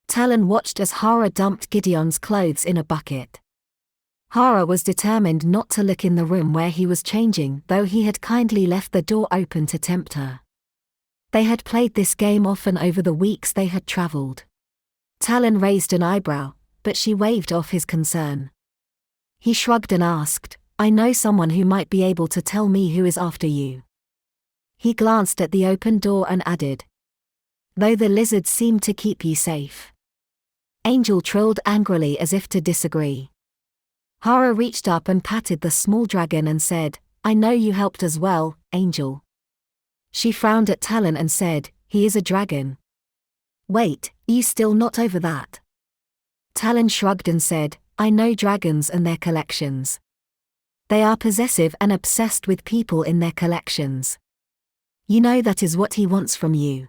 Talon watched as Hara dumped Gideon's clothes in a bucket. Hara was determined not to look in the room where he was changing, though he had kindly left the door open to tempt her. They had played this game often over the weeks they had traveled. Talon raised an eyebrow, but she waved off his concern. He shrugged and asked, "I know someone who might be able to tell me who is after you." He glanced at the open door and added, "Though the lizards seem to keep you safe." Angel trilled angrily as if to disagree. Hara reached up and patted the small dragon and said, "I know you helped as well, Angel." She frowned at Talon and said, "He is a dragon." "Wait, you still not over that?" Talon shrugged and said, "I know dragons and their collections. They are possessive and obsessed with people in their collections. You know that is what he wants from you."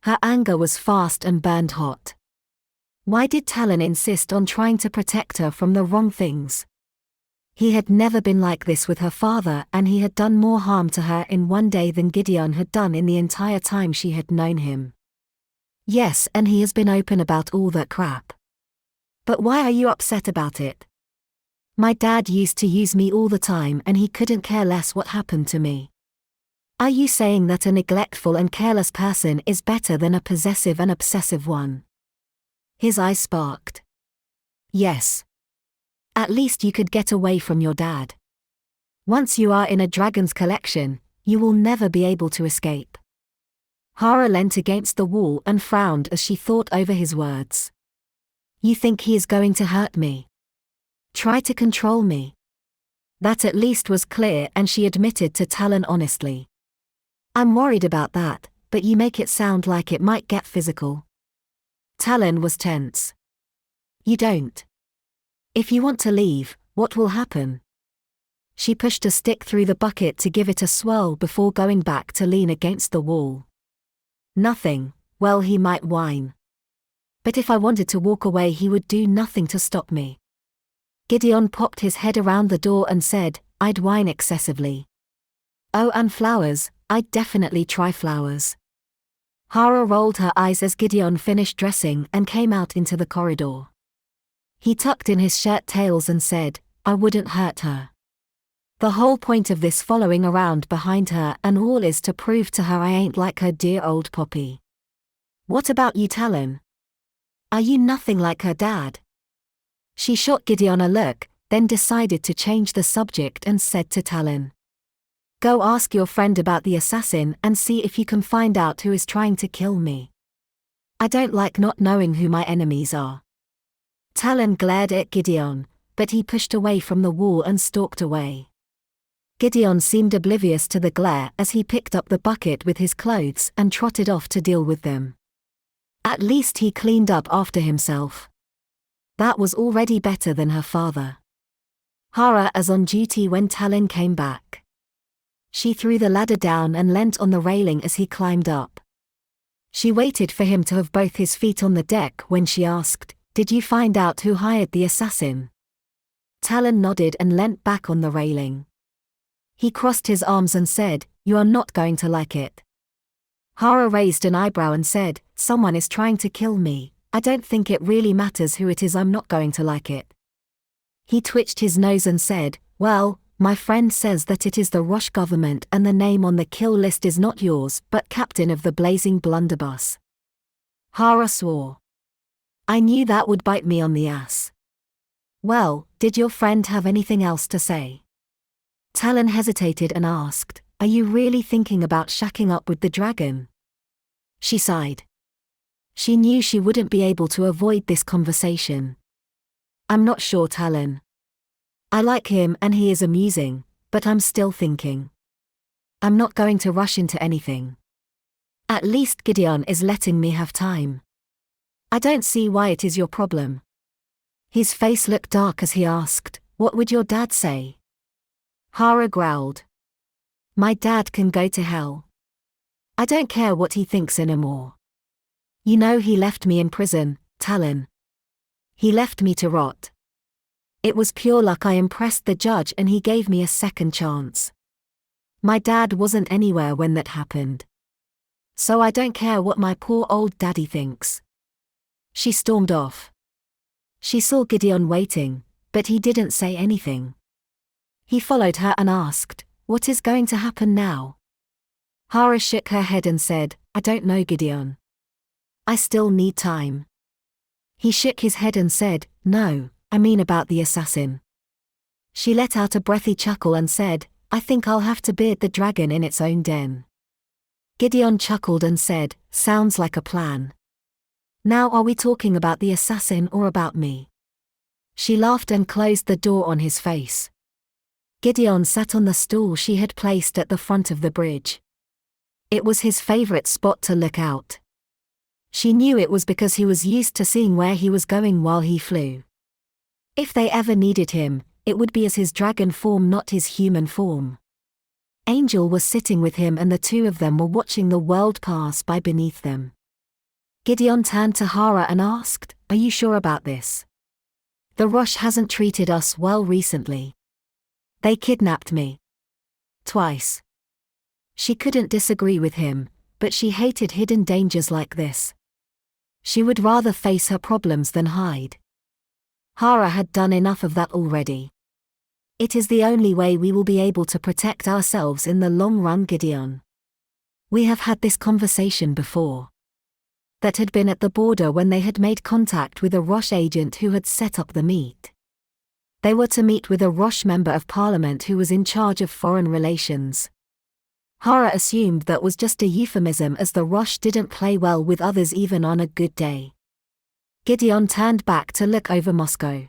Her anger was fast and burned hot. Why did Talon insist on trying to protect her from the wrong things? He had never been like this with her father, and he had done more harm to her in one day than Gideon had done in the entire time she had known him. Yes, and he has been open about all that crap. But why are you upset about it? My dad used to use me all the time and he couldn't care less what happened to me. Are you saying that a neglectful and careless person is better than a possessive and obsessive one? His eyes sparked. Yes. At least you could get away from your dad. Once you are in a dragon's collection, you will never be able to escape. Hara leant against the wall and frowned as she thought over his words. You think he is going to hurt me? Try to control me? That at least was clear, and she admitted to Talon honestly. I'm worried about that, but you make it sound like it might get physical. Talon was tense. You don't. If you want to leave, what will happen? She pushed a stick through the bucket to give it a swirl before going back to lean against the wall. Nothing. Well, he might whine. But if I wanted to walk away, he would do nothing to stop me. Gideon popped his head around the door and said, I'd whine excessively. Oh, and flowers, I'd definitely try flowers. Hara rolled her eyes as Gideon finished dressing and came out into the corridor. He tucked in his shirt tails and said, I wouldn't hurt her. The whole point of this following around behind her and all is to prove to her I ain't like her dear old Poppy. What about you, Talon? Are you nothing like her dad? She shot Gideon a look, then decided to change the subject and said to Talon, Go ask your friend about the assassin and see if you can find out who is trying to kill me. I don't like not knowing who my enemies are. Talon glared at Gideon, but he pushed away from the wall and stalked away. Gideon seemed oblivious to the glare as he picked up the bucket with his clothes and trotted off to deal with them. At least he cleaned up after himself. That was already better than her father. Hara was on duty when Talon came back. She threw the ladder down and leant on the railing as he climbed up. She waited for him to have both his feet on the deck when she asked, Did you find out who hired the assassin? Talon nodded and leant back on the railing. He crossed his arms and said, You are not going to like it. Hara raised an eyebrow and said, Someone is trying to kill me. I don't think it really matters who it is, I'm not going to like it. He twitched his nose and said, Well, my friend says that it is the Roche government and the name on the kill list is not yours but captain of the blazing blunderbuss. Hara swore. I knew that would bite me on the ass. Well, did your friend have anything else to say? Talon hesitated and asked, Are you really thinking about shacking up with the dragon? She sighed. She knew she wouldn't be able to avoid this conversation. I'm not sure, Talon. I like him and he is amusing, but I'm still thinking. I'm not going to rush into anything. At least Gideon is letting me have time. I don't see why it is your problem. His face looked dark as he asked, What would your dad say? Hara growled. My dad can go to hell. I don't care what he thinks anymore. You know he left me in prison, Talon. He left me to rot. It was pure luck I impressed the judge and he gave me a second chance. My dad wasn't anywhere when that happened. So I don't care what my poor old daddy thinks. She stormed off. She saw Gideon waiting, but he didn't say anything. He followed her and asked, "What is going to happen now?" Hara shook her head and said, "I don't know, Gideon. I still need time." He shook his head and said, "No, I mean about the assassin." She let out a breathy chuckle and said, "I think I'll have to beard the dragon in its own den." Gideon chuckled and said, "Sounds like a plan. Now are we talking about the assassin or about me?" She laughed and closed the door on his face. Gideon sat on the stool she had placed at the front of the bridge. It was his favorite spot to look out. She knew it was because he was used to seeing where he was going while he flew. If they ever needed him, it would be as his dragon form, not his human form. Angel was sitting with him and the two of them were watching the world pass by beneath them. Gideon turned to Hara and asked, "Are you sure about this? The Rosh hasn't treated us well recently. They kidnapped me. Twice." She couldn't disagree with him, but she hated hidden dangers like this. She would rather face her problems than hide. Hara had done enough of that already. "It is the only way we will be able to protect ourselves in the long run, Gideon. We have had this conversation before." That had been at the border when they had made contact with a Rosh agent who had set up the meet. They were to meet with a Rosh member of parliament who was in charge of foreign relations. Hara assumed that was just a euphemism as the Rosh didn't play well with others even on a good day. Gideon turned back to look over Moscow.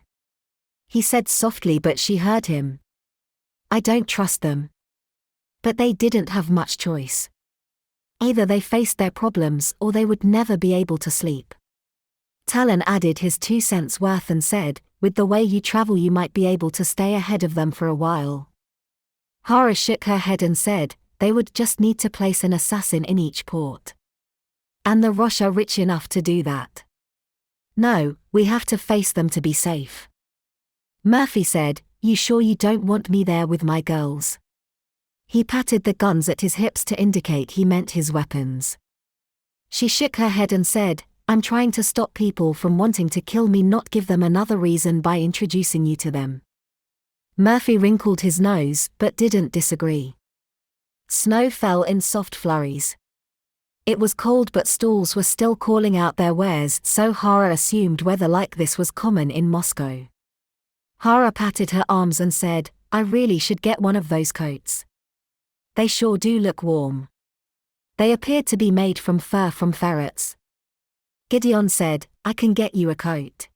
He said softly but she heard him, "I don't trust them." But they didn't have much choice. Either they faced their problems or they would never be able to sleep. Talon added his 2 cents worth and said, "With the way you travel you might be able to stay ahead of them for a while." Hara shook her head and said, "They would just need to place an assassin in each port. And the Rosh are rich enough to do that. No, we have to face them to be safe." Murphy said, "You sure you don't want me there with my girls?" He patted the guns at his hips to indicate he meant his weapons. She shook her head and said, "I'm trying to stop people from wanting to kill me, not give them another reason by introducing you to them." Murphy wrinkled his nose but didn't disagree. Snow fell in soft flurries. It was cold but stalls were still calling out their wares, so Hara assumed weather like this was common in Moscow. Hara patted her arms and said, "I really should get one of those coats. They sure do look warm." They appeared to be made from fur from ferrets. Gideon said, "I can get you a coat."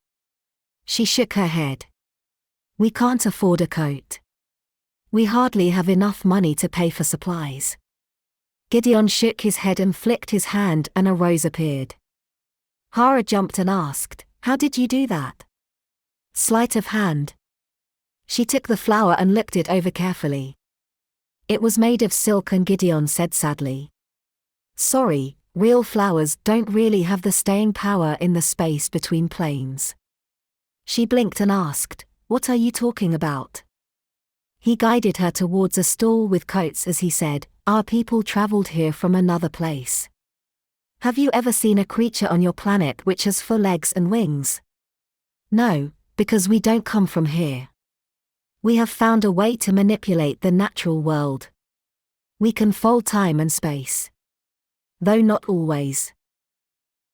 She shook her head. "We can't afford a coat. We hardly have enough money to pay for supplies." Gideon shook his head and flicked his hand and a rose appeared. Hara jumped and asked, "How did you do that?" "Sleight of hand." She took the flower and looked it over carefully. "It was made of silk," and Gideon said sadly, "Sorry, real flowers don't really have the staying power in the space between planes." She blinked and asked, "What are you talking about?" He guided her towards a stall with coats as he said, "Our people traveled here from another place. Have you ever seen a creature on your planet which has 4 legs and wings?" "No, because we don't come from here. We have found a way to manipulate the natural world. We can fold time and space. Though not always.